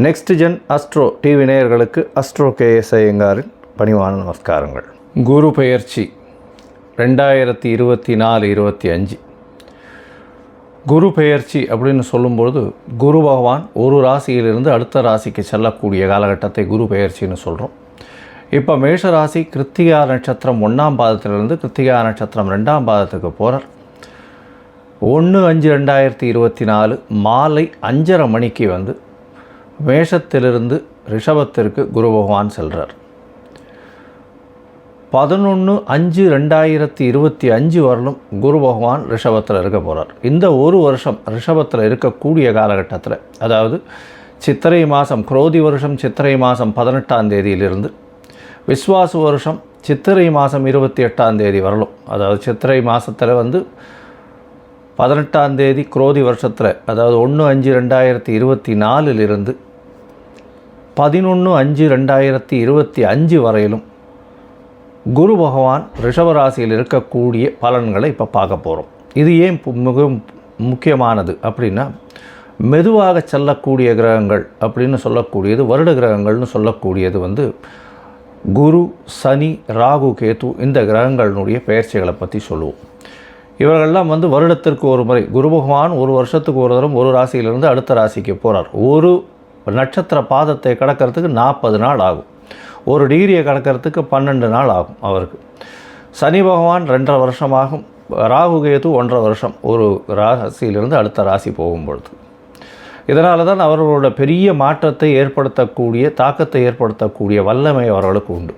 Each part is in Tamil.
நெக்ஸ்ட் ஜென் அஸ்ட்ரோ டிவி நேயர்களுக்கு அஸ்ட்ரோ கேஎஸ் ஐயங்காரின் பணிவான நமஸ்காரங்கள். குரு பெயர்ச்சி 2024-25 குரு பெயர்ச்சி அப்படின்னு சொல்லும்பொழுது குரு பகவான் ஒரு ராசியிலிருந்து அடுத்த ராசிக்கு செல்லக்கூடிய காலகட்டத்தை குரு பெயர்ச்சின்னு சொல்கிறோம். இப்போ மேஷ ராசி கிருத்திகா நட்சத்திரம் 1ஆம் பாதத்திலிருந்து கிருத்திகா நட்சத்திரம் 2ஆம் பாதத்துக்கு போகிறார். 1/5/2024 மாலை 5:30 மணிக்கு மேஷத்திலிருந்து ரிஷபத்திற்கு குரு பகவான் செல்கிறார். 11/5/2025 வரலும் குரு பகவான் ரிஷபத்தில் இருக்க போகிறார். இந்த ஒரு வருஷம் ரிஷபத்தில் இருக்கக்கூடிய காலகட்டத்தில், அதாவது சித்திரை மாதம் குரோதி வருஷம் சித்திரை மாதம் 18ஆம் தேதியிலிருந்து விஸ்வாசு வருஷம் சித்திரை மாதம் 28ஆம் தேதி வரலும், அதாவது சித்திரை மாதத்தில் 18ஆம் தேதி குரோதி வருஷத்தில், அதாவது 1/5/2024 11/5/2025 வரையிலும் குரு பகவான் ரிஷபராசியில் இருக்கக்கூடிய பலன்களை இப்போ பார்க்க போகிறோம். இது ஏன் மிகவும் முக்கியமானது அப்படின்னா, மெதுவாக செல்லக்கூடிய கிரகங்கள் அப்படின்னு சொல்லக்கூடியது, வருட கிரகங்கள்னு சொல்லக்கூடியது குரு, சனி, ராகு, கேது, இந்த கிரகங்களினுடைய பெயர்ச்சிகளை பற்றி சொல்லுவோம். இவர்கள்லாம் வருடத்திற்கு ஒரு முறை குரு பகவான் ஒரு வருஷத்துக்கு ஒரு தரம் ஒரு ராசியிலிருந்து அடுத்த ராசிக்கு போகிறார். ஒரு நட்சத்திர பாதத்தை கடக்கிறதுக்கு 40 நாள் ஆகும். ஒரு டிகிரியை கடக்கிறதுக்கு 12 நாள் ஆகும் அவருக்கு. சனி பகவான் 2.5 வருஷமாகும். ராகு கேது 1.5 வருஷம் ஒரு ராசியிலிருந்து அடுத்த ராசி போகும்பொழுது. இதனால தான் அவர்களோட பெரிய மாற்றத்தை ஏற்படுத்தக்கூடிய, தாக்கத்தை ஏற்படுத்தக்கூடிய வல்லமை அவர்களுக்கு உண்டு.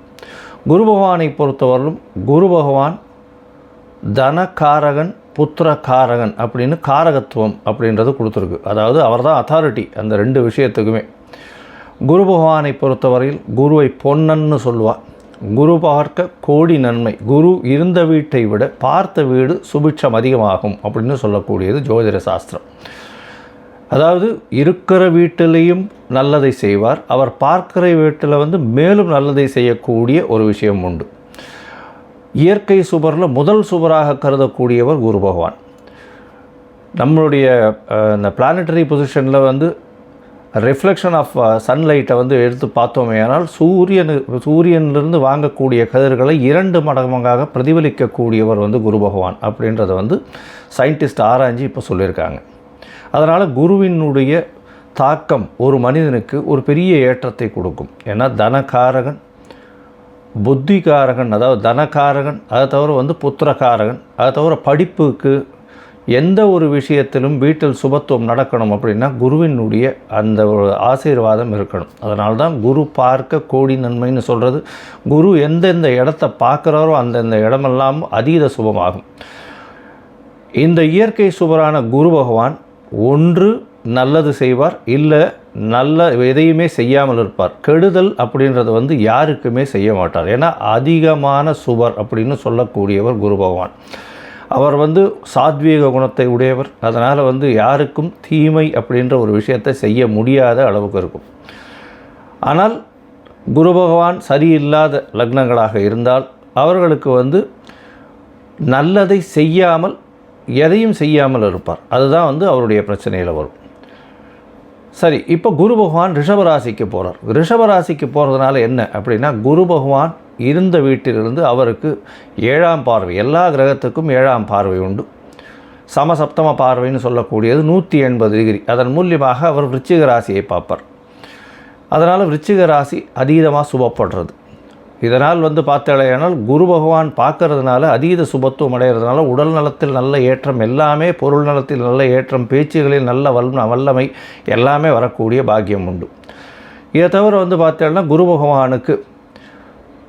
குரு பகவானை பொறுத்தவரையிலும் குரு பகவான் தனகாரகன், புத்திரகாரகன் அப்படின்னு காரகத்துவம் அப்படின்றது கொடுத்துருக்கு. அதாவது அவர் தான் அத்தாரிட்டி அந்த 2 விஷயத்துக்குமே. குரு பகவானை பொறுத்தவரையில் குருவை பொன்னன்னு சொல்லுவார். குரு பார்க்க கோடி நன்மை, குரு இருந்த வீட்டை விட பார்த்த வீடு சுபிட்சம் அதிகமாகும் அப்படின்னு சொல்லக்கூடியது ஜோதிட சாஸ்திரம். அதாவது இருக்கிற வீட்டிலையும் நல்லதை செய்வார், அவர் பார்க்கிற வீட்டில் மேலும் நல்லதை செய்யக்கூடிய ஒரு விஷயம் உண்டு. இயற்கை சுபரில் முதல் சுபராக கருதக்கூடியவர் குரு பகவான். நம்மளுடைய இந்த பிளானட்டரி பொசிஷனில் ரிஃப்ளெக்ஷன் ஆஃப் சன்லைட்டை எடுத்து பார்த்தோமே, ஆனால் சூரியனிலிருந்து வாங்கக்கூடிய கதிர்களை 2 மடங்காக பிரதிபலிக்கக்கூடியவர் குரு பகவான் அப்படின்றத சயின்டிஸ்ட் ஆராய்ச்சி இப்போ சொல்லியிருக்காங்க. அதனால் குருவினுடைய தாக்கம் ஒரு மனிதனுக்கு ஒரு பெரிய ஏற்றத்தை கொடுக்கும். ஏன்னா தனகாரகன், புத்திகாரகன், அதாவது தனகாரகன், அதை தவிர புத்திரகாரகன், அதை தவிர படிப்புக்கு எந்த ஒரு விஷயத்திலும் வீட்டில் சுபத்துவம் நடக்கணும் அப்படின்னா குருவினுடைய அந்த ஒரு ஆசீர்வாதம் இருக்கணும். அதனால தான் குரு பார்க்க கோடி நன்மைன்னு சொல்கிறது. குரு எந்தெந்த இடத்த பார்க்குறாரோ அந்தந்த இடமெல்லாம் அதீத சுபமாகும். இந்த இயற்கை சுபரான குரு பகவான் ஒன்று நல்லது செய்வார், இல்லை நல்ல எதையுமே செய்யாமல் இருப்பார். கெடுதல் அப்படின்றது யாருக்குமே செய்ய மாட்டார். ஏன்னா அதிகமான சுபர் அப்படின்னு சொல்லக்கூடியவர் குரு பகவான். அவர் சாத்வீக குணத்தை உடையவர். அதனால் யாருக்கும் தீமை அப்படின்ற ஒரு விஷயத்தை செய்ய முடியாத அளவுக்கு இருக்கும். ஆனால் குரு பகவான் சரியில்லாத லக்னங்களாக இருந்தால் அவர்களுக்கு நல்லதை செய்யாமல் எதையும் செய்யாமல் இருப்பார். அதுதான் அவருடைய பிரச்சனையில் வரும். சரி, இப்போ குரு பகவான் ரிஷபராசிக்கு போகிறார். ரிஷபராசிக்கு போகிறதுனால என்ன அப்படின்னா, குரு பகவான் இருந்த வீட்டிலிருந்து அவருக்கு 7ஆம் பார்வை, எல்லா கிரகத்துக்கும் 7ஆம் பார்வை உண்டு. சமசப்தம பார்வைன்னு சொல்லக்கூடியது 180 டிகிரி. அதன் மூலியமாக அவர் விருச்சிக ராசியை பார்ப்பார். அதனால் விருச்சிக ராசி அதீதமாக சுபப்படுறது. இதனால் பார்த்தேனால் குரு பகவான் பார்க்கறதுனால அதீத சுபத்துவம் அடைகிறதுனால உடல் நலத்தில் நல்ல ஏற்றம், எல்லாமே பொருள் நலத்தில் நல்ல ஏற்றம், பேச்சுகளில் நல்ல வல்லமை எல்லாமே வரக்கூடிய பாக்கியம் உண்டு. இதை தவிர பார்த்தேன்னா குரு பகவானுக்கு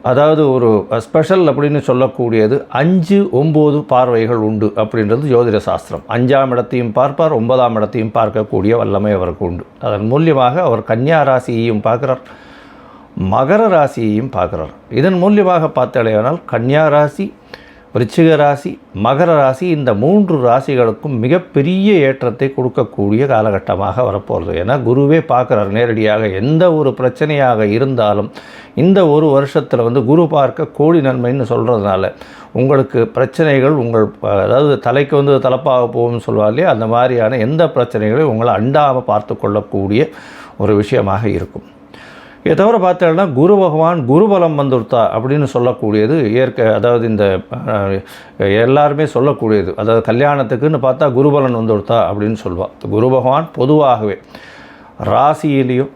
அதாவது ஒரு ஸ்பெஷல் அப்படின்னு சொல்லக்கூடியது 5-9 பார்வைகள் உண்டு அப்படின்றது ஜோதிட சாஸ்திரம். 5ஆம் இடத்தையும் பார்ப்பார், 9ஆம் இடத்தையும் பார்க்கக்கூடிய வல்லமை அவருக்கு உண்டு. அதன் மூலியமாக அவர் கன்னியா ராசியையும் பார்க்குறார், மகர ராசியையும் பார்க்குறார். இதன் மூலியமாக பார்த்தாலேயானால் கன்னியா ராசி, விருச்சிக ராசி, மகர ராசி, இந்த 3 ராசிகளுக்கும் மிகப்பெரிய ஏற்றத்தை கொடுக்கக்கூடிய காலகட்டமாக வரப்போகிறது. ஏன்னா குருவே பார்க்குறார் நேரடியாக. எந்த ஒரு பிரச்சனையாக இருந்தாலும் இந்த ஒரு வருஷத்தில் வந்து குரு பார்க்க கோடி நன்மைன்னு சொல்கிறதுனால உங்களுக்கு பிரச்சனைகள் அதாவது தலைக்கு வந்து தலைப்பாக போகும்னு சொல்லுவார் இல்லையா, அந்த மாதிரியான எந்த பிரச்சனைகளையும் உங்களை அண்டாமல் பார்த்து கொள்ளக்கூடிய ஒரு விஷயமாக இருக்கும். இதை தவிர பார்த்தோம்னா குரு பகவான் குருபலம் வந்துடுத்தா அப்படின்னு சொல்லக்கூடியது அதாவது இந்த எல்லாருமே சொல்லக்கூடியது. அதாவது கல்யாணத்துக்குன்னு பார்த்தா குருபலன் வந்துடுத்தா அப்படின்னு சொல்லுவாள். குரு பகவான் பொதுவாகவே ராசியிலையும்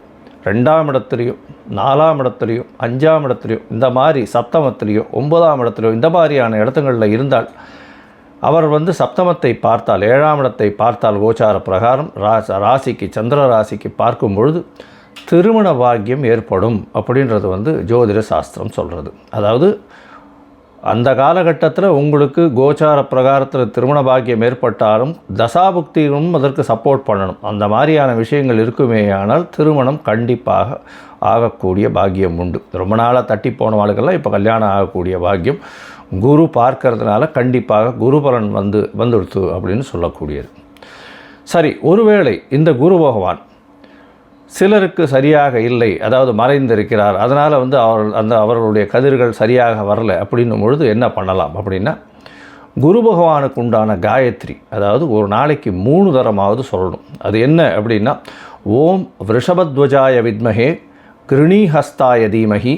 2ஆம் இடத்துலையும் 4ஆம் இடத்துலையும் 5ஆம் இடத்துலையும் இந்த மாதிரி சப்தமத்திலையும் 9ஆம் இடத்துலையும் இந்த மாதிரியான இடத்துங்களில் இருந்தால் அவர் வந்து சப்தமத்தை பார்த்தால் 7ஆம் இடத்தை பார்த்தால் கோச்சார பிரகாரம் ராசிக்கு சந்திர ராசிக்கு பார்க்கும் பொழுது திருமண பாக்கியம் ஏற்படும் அப்படின்றது வந்து ஜோதிட சாஸ்திரம் சொல்கிறது. அதாவது அந்த காலகட்டத்தில் உங்களுக்கு கோச்சார பிரகாரத்தில் திருமண பாக்கியம் ஏற்பட்டாலும் தசாபுக்தியும் அதற்கு சப்போர்ட் பண்ணணும். அந்த மாதிரியான விஷயங்கள் இருக்குமேயானால் திருமணம் கண்டிப்பாக ஆகக்கூடிய பாக்கியம் உண்டு. ரொம்ப நாளாக தட்டி போனவாளுக்கெல்லாம் இப்போ கல்யாணம் ஆகக்கூடிய பாக்கியம் குரு பார்க்கறதுனால கண்டிப்பாக குருபலன் வந்துடுத்து அப்படின்னு சொல்லக்கூடியது. சரி, ஒருவேளை இந்த குரு பகவான் சிலருக்கு சரியாக இல்லை, அதாவது மறைந்திருக்கிறார், அதனால் வந்து அவர்களுடைய கதிர்கள் சரியாக வரலை அப்படின்னும் பொழுது என்ன பண்ணலாம் அப்படின்னா, குரு பகவானுக்கு உண்டான காயத்ரி, அதாவது ஒரு நாளைக்கு 3 தரமாவது சொல்லணும். அது என்ன அப்படின்னா, ஓம் விருஷபத்வஜாய வித்மஹே கிருணிஹஸ்தாய தீமஹி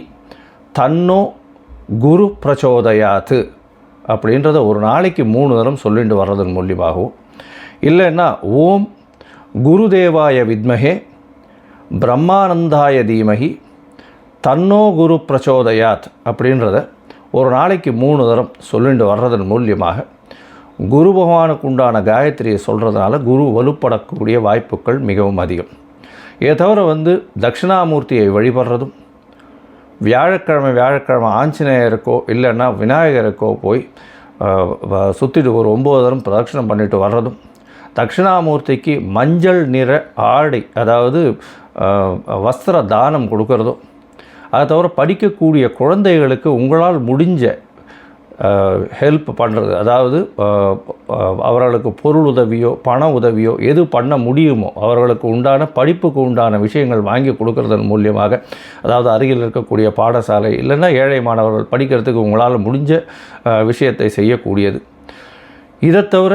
தன்னோ குரு பிரச்சோதயாத்து அப்படின்றத ஒரு நாளைக்கு 3 தரம் சொல்லிட்டு வர்றதன் மூலியமாகவும், இல்லைன்னா ஓம் குருதேவாய வித்மஹே பிரம்மானந்தாய தீமகி தன்னோ குரு பிரச்சோதயாத் அப்படின்றத ஒரு நாளைக்கு 3 தரம் சொல்லிட்டு வர்றதன் மூலியமாக குரு பகவானுக்கு உண்டான காயத்ரியை சொல்கிறதுனால குரு வலுப்படக்கூடிய வாய்ப்புகள் மிகவும் அதிகம். இதை தவிர வந்து தட்சிணாமூர்த்தியை வழிபடுறதும், வியாழக்கிழமை ஆஞ்சநேயருக்கோ இல்லைன்னா விநாயகருக்கோ போய் சுற்றிட்டு ஒரு 9 தரம் பிரதட்சணம் பண்ணிட்டு வர்றதும், தட்சிணாமூர்த்திக்கு மஞ்சள் நிற ஆடை, அதாவது வஸ்திர தானம் கொடுக்கறதும், அதை தவிர படிக்கக்கூடிய குழந்தைகளுக்கு உங்களால் முடிஞ்ச ஹெல்ப் பண்ணுறது, அதாவது அவர்களுக்கு பொருள் உதவியோ பண உதவியோ எது பண்ண முடியுமோ அவர்களுக்கு உண்டான படிப்புக்கு உண்டான விஷயங்கள் வாங்கி கொடுக்கறதன் மூலியமாக, அதாவது அருகில் இருக்கக்கூடிய பாடசாலை இல்லைன்னா ஏழை மாணவர்கள் படிக்கிறதுக்கு உங்களால் முடிஞ்ச விஷயத்தை செய்யக்கூடியது. இதை தவிர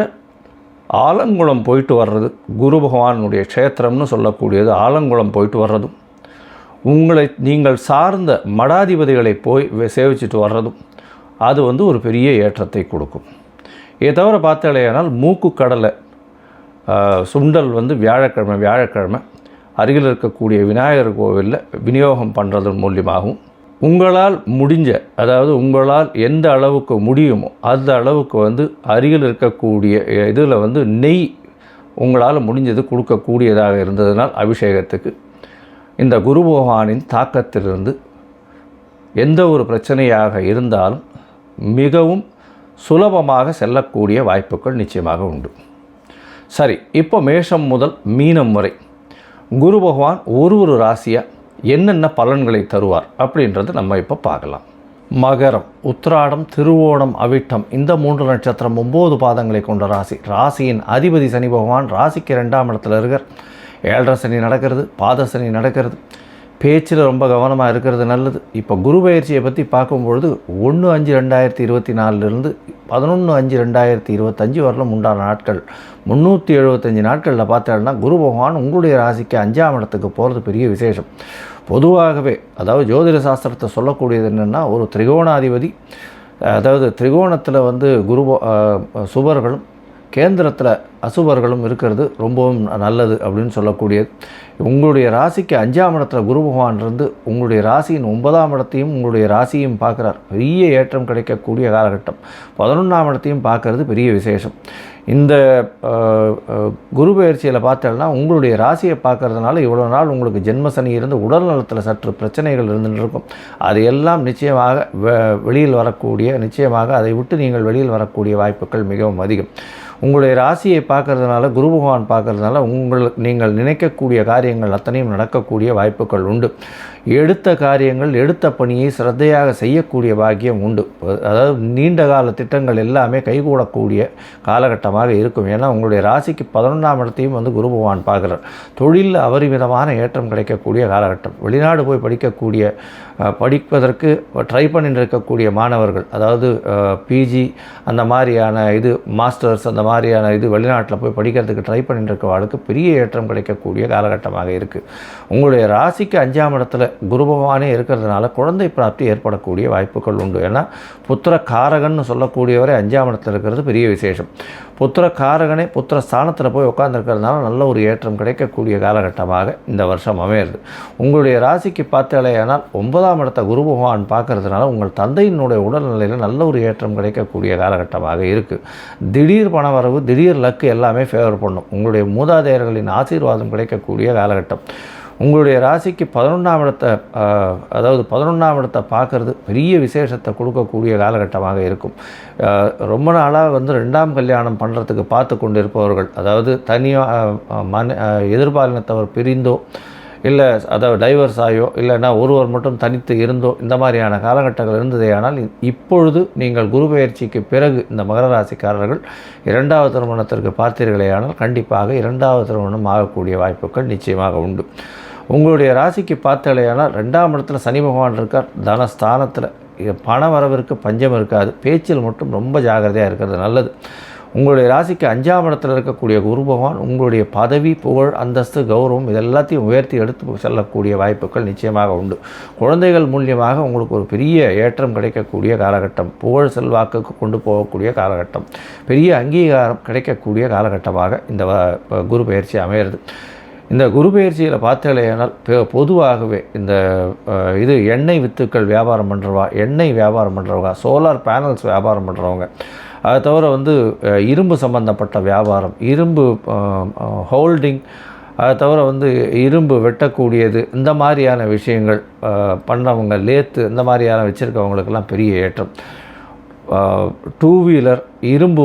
ஆலங்குளம் போயிட்டு வர்றது, குரு பகவானுடைய க்ஷேத்திரம்னு சொல்லக்கூடியது ஆலங்குளம் போயிட்டு வர்றதும், நீங்கள் சார்ந்த மடாதிபதிகளை போய் சேவிச்சுட்டு வர்றதும் அது வந்து ஒரு பெரிய ஏற்றத்தை கொடுக்கும். இதை தவிர பார்த்தாலேயானால் மூக்குக்கடலை சுண்டல் வந்து வியாழக்கிழமை அருகில் இருக்கக்கூடிய விநாயகர் கோவிலில் விநியோகம் பண்ணுறதன் மூலியமாகவும், உங்களால் முடிஞ்ச, அதாவது உங்களால் எந்த அளவுக்கு முடியுமோ அந்த அளவுக்கு வந்து அருகில் இருக்கக்கூடிய இதில் வந்து நெய் உங்களால் முடிஞ்சது கொடுக்கக்கூடியதாக இருந்ததுனால் அபிஷேகத்துக்கு இந்த குரு பகவானின் தாக்கத்திலிருந்து எந்த ஒரு பிரச்சனையாக இருந்தாலும் மிகவும் சுலபமாக செல்லக்கூடிய வாய்ப்புகள் நிச்சயமாக உண்டு. சரி, இப்போ மேஷம் முதல் மீனம் வரை குரு பகவான் ஒரு ராசியாக என்னென்ன பலன்களை தருவார் அப்படின்றது நம்ம இப்போ பார்க்கலாம். மகரம், உத்திராடம், திருவோணம், அவிட்டம் இந்த 3 நட்சத்திரம் 9 பாதங்களை கொண்ட ராசி. ராசியின் அதிபதி சனி பகவான் ராசிக்கு 2ஆம் இடத்துல இருக்கார். 7.5 சனி நடக்கிறது, பாத சனி நடக்கிறது. பேச்சில் ரொம்ப கவனமாக இருக்கிறது நல்லது. இப்போ குரு பயிற்சியை பற்றி பார்க்கும்பொழுது 1/5/2024 11/5/2025 வரலும் உண்டான நாட்கள் 375 நாட்களில் பார்த்தோம்னா குரு பகவான் உங்களுடைய ராசிக்கு 5ஆம் இடத்துக்கு போகிறது பெரிய விசேஷம். பொதுவாகவே அதாவது ஜோதிட சாஸ்திரத்தை சொல்லக்கூடியது என்னென்னா, ஒரு திரிகோணாதிபதி, அதாவது திரிகோணத்தில் வந்து சுபர்களும் கேந்திரத்தில் அசுபர்களும் இருக்கிறது ரொம்பவும் நல்லது அப்படின்னு சொல்லக்கூடியது. உங்களுடைய ராசிக்கு 5ஆம் இடத்துல குரு பகவான் இருந்து உங்களுடைய ராசியின் 9ஆம் இடத்தையும் உங்களுடைய ராசியும் பார்க்குறார். பெரிய ஏற்றம் கிடைக்கக்கூடிய காலகட்டம். 11ஆம் இடத்தையும் பார்க்கறது பெரிய விசேஷம். இந்த குரு பயிற்சியில் பார்த்தோம்னா உங்களுடைய ராசியை பார்க்கறதுனால இவ்வளோ நாள் உங்களுக்கு ஜென்மசனி இருந்து உடல் நலத்தில் சற்று பிரச்சனைகள் இருந்துட்டு இருக்கும். அது எல்லாம் நிச்சயமாக வெளியில் வரக்கூடிய, நிச்சயமாக அதை விட்டு நீங்கள் வெளியில் வரக்கூடிய வாய்ப்புகள் மிகவும் அதிகம். உங்களுடைய ராசியை பார்க்கறதுனால, குரு பகவான் பார்க்கறதுனால நீங்கள் நினைக்கக்கூடிய காரியங்கள் அத்தனையும் நடக்கக்கூடிய வாய்ப்புகள் உண்டு. எடுத்த காரியங்கள், எடுத்த பணியை சிரத்தையாக செய்யக்கூடிய பாக்கியம் உண்டு. அதாவது நீண்ட கால திட்டங்கள் எல்லாமே கைகூடக்கூடிய காலகட்டமாக இருக்கும். ஏன்னா உங்களுடைய ராசிக்கு 11ஆம் இடத்தையும் வந்து குரு பகவான் பார்க்குறார். தொழிலில் அபரிமிதமான ஏற்றம் கிடைக்கக்கூடிய காலகட்டம். வெளிநாடு போய் படிப்பதற்கு ட்ரை பண்ணிட்டு இருக்கக்கூடிய மாணவர்கள், அதாவது பிஜி அந்த மாதிரியான மாஸ்டர்ஸ் அந்த மாதிரியான வெளிநாட்டில் போய் படிக்கிறதுக்கு ட்ரை பண்ணிட்டு இருக்கவாளுக்கு பெரிய ஏற்றம் கிடைக்கக்கூடிய காலகட்டமாக இருக்குது. உங்களுடைய ராசிக்கு 5ஆம் இடத்துல குரு பகவானே இருக்கிறதுனால குழந்தை பிராப்தி ஏற்படக்கூடிய வாய்ப்புகள் உண்டு. ஏன்னா புத்திர காரகன்னு சொல்லக்கூடியவரை 5ஆம் இடத்துல இருக்கிறது பெரிய விசேஷம். புத்திர காரகனே புத்திர ஸ்தானத்தில் போய் உட்காந்துருக்கிறதுனால நல்ல ஒரு ஏற்றம் கிடைக்கக்கூடிய காலகட்டமாக இந்த வருஷம் அமையிறது. உங்களுடைய ராசிக்கு பார்த்தாலேயானால் 9ஆம் இடத்தை குரு பகவான் பார்க்கறதுனால உங்கள் தந்தையினுடைய உடல்நிலையில் நல்ல ஒரு ஏற்றம் கிடைக்கக்கூடிய காலகட்டமாக இருக்குது. திடீர் பணவரவு, திடீர் லக்கு எல்லாமே ஃபேவர் பண்ணும். உங்களுடைய மூதாதையர்களின் ஆசீர்வாதம் கிடைக்கக்கூடிய காலகட்டம். உங்களுடைய ராசிக்கு 11ஆம் இடத்தை அதாவது 11ஆம் இடத்தை பார்க்குறது பெரிய விசேஷத்தை கொடுக்கக்கூடிய காலகட்டமாக இருக்கும். ரொம்ப நாளாக வந்து 2ஆம் கல்யாணம் பண்ணுறதுக்கு பார்த்து கொண்டு இருப்பவர்கள், அதாவது தனியாக எதிர்பாலினத்தவர் பிரிந்தோ இல்லை அதாவது டைவர்ஸ் ஆகியோ இல்லைன்னா ஒருவர் மட்டும் தனித்து இருந்தோ இந்த மாதிரியான காலகட்டங்கள் இருந்ததே. ஆனால் இப்பொழுது நீங்கள் குரு பெயர்ச்சிக்கு பிறகு இந்த மகர ராசிக்காரர்கள் 2வது திருமணத்திற்கு பார்த்தீர்களேயானால் கண்டிப்பாக 2வது திருமணம் ஆகக்கூடிய வாய்ப்புகள் நிச்சயமாக உண்டு. உங்களுடைய ராசிக்கு பார்த்தாலேயானால் 2ஆம் இடத்துல சனி பகவான் இருக்கார். தனஸ்தானத்தில் பண வரவிற்கு பஞ்சம் இருக்காது. பேச்சில் மட்டும் ரொம்ப ஜாகிரதையாக இருக்கிறது நல்லது. உங்களுடைய ராசிக்கு 5ஆம் இடத்தில் இருக்கக்கூடிய குரு பகவான் உங்களுடைய பதவி, புகழ், அந்தஸ்து, கௌரவம் இதெல்லாத்தையும் உயர்த்தி எடுத்து செல்லக்கூடிய வாய்ப்புகள் நிச்சயமாக உண்டு. குழந்தைகள் மூலியமாக உங்களுக்கு ஒரு பெரிய ஏற்றம் கிடைக்கக்கூடிய காலகட்டம். புகழ் செல்வாக்குக்கு கொண்டு போகக்கூடிய காலகட்டம். பெரிய அங்கீகாரம் கிடைக்கக்கூடிய காலகட்டமாக இந்த குரு பெயர்ச்சி அமையிறது. இந்த குரு பெயர்ச்சியில் பார்த்தாலேயானால் பொதுவாகவே இந்த எண்ணெய் வித்துக்கள் வியாபாரம் பண்ணுறவா, எண்ணெய் வியாபாரம் பண்ணுறவங்க, சோலார் பேனல்ஸ் வியாபாரம் பண்ணுறவங்க, அதை தவிர வந்து இரும்பு சம்பந்தப்பட்ட வியாபாரம், இரும்பு ஹோல்டிங், அதை தவிர வந்து இரும்பு வெட்டக்கூடியது, இந்த மாதிரியான விஷயங்கள் பண்ணுறவங்க, லேத்து இந்த மாதிரியான வச்சுருக்கவங்களுக்கெல்லாம் பெரிய ஏற்றம். 2 வீலர், இரும்பு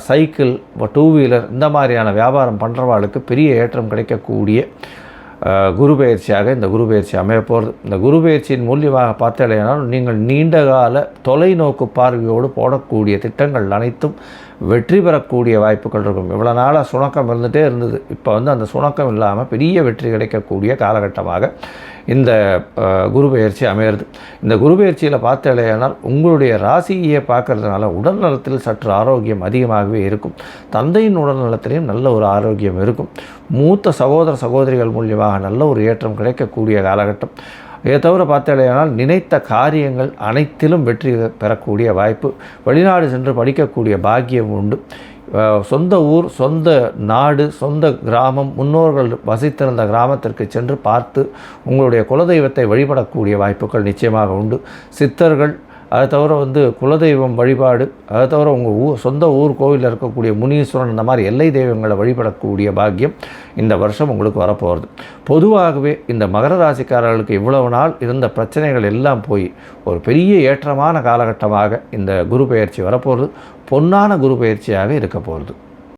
சைக்கிள், 2 வீலர் இந்த மாதிரியான வியாபாரம் பண்ணுறவாளுக்கு பெரிய ஏற்றம் கிடைக்கக்கூடிய குரு பெயர்ச்சியாக இந்த குரு பெயர்ச்சி அமைய போகிறது. இந்த குரு பெயர்ச்சியின் மூலியமாக பார்த்தாலேனால் நீங்கள் நீண்டகால தொலைநோக்கு பார்வையோடு போடக்கூடிய திட்டங்கள் அனைத்தும் வெற்றி பெறக்கூடிய வாய்ப்புகள் இருக்கும். இவ்வளோ நாளாக சுணக்கம் இருந்துகிட்டே இருந்தது. இப்போ வந்து அந்த சுணக்கம் இல்லாமல் பெரிய வெற்றி கிடைக்கக்கூடிய காலகட்டமாக இந்த குரு பெயர்ச்சி அமையிறது. இந்த குரு பெயர்ச்சியில் பார்த்தாலேயானால் உங்களுடைய ராசியை பார்க்கறதுனால உடல் நலத்தில் சற்று ஆரோக்கியம் அதிகமாகவே இருக்கும். தந்தையின் உடல் நலத்திலையும் நல்ல ஒரு ஆரோக்கியம் இருக்கும். மூத்த சகோதர சகோதரிகள் மூலியமாக நல்ல ஒரு ஏற்றம் கிடைக்கக்கூடிய காலகட்டம். இதை தவிர பார்த்தாலேயானால் நினைத்த காரியங்கள் அனைத்திலும் வெற்றி பெறக்கூடிய வாய்ப்பு. வெளிநாடு சென்று படிக்கக்கூடிய பாக்கியம் உண்டு. சொந்த ஊர், சொந்த நாடு, சொந்த கிராமம், முன்னோர்கள் வசித்திருந்த கிராமத்திற்கு சென்று பார்த்து உங்களுடைய குலதெய்வத்தை வழிபடக்கூடிய வாய்ப்புகள் நிச்சயமாக உண்டு. சித்தர்கள், அதை தவிர வந்து குலதெய்வம் வழிபாடு, அதை தவிர உங்கள் சொந்த ஊர் கோவிலில் இருக்கக்கூடிய முனீஸ்வரன், இந்த மாதிரி எல்லை தெய்வங்களை வழிபடக்கூடிய பாக்கியம் இந்த வருஷம் உங்களுக்கு வரப்போகிறது. பொதுவாகவே இந்த மகர ராசிக்காரர்களுக்கு இவ்வளவு நாள் இருந்த பிரச்சனைகள் எல்லாம் போய் ஒரு பெரிய ஏற்றமான காலகட்டமாக இந்த குரு பெயர்ச்சி வரப்போகிறது. பொன்னான குரு பெயர்ச்சியாக இருக்க போகிறது.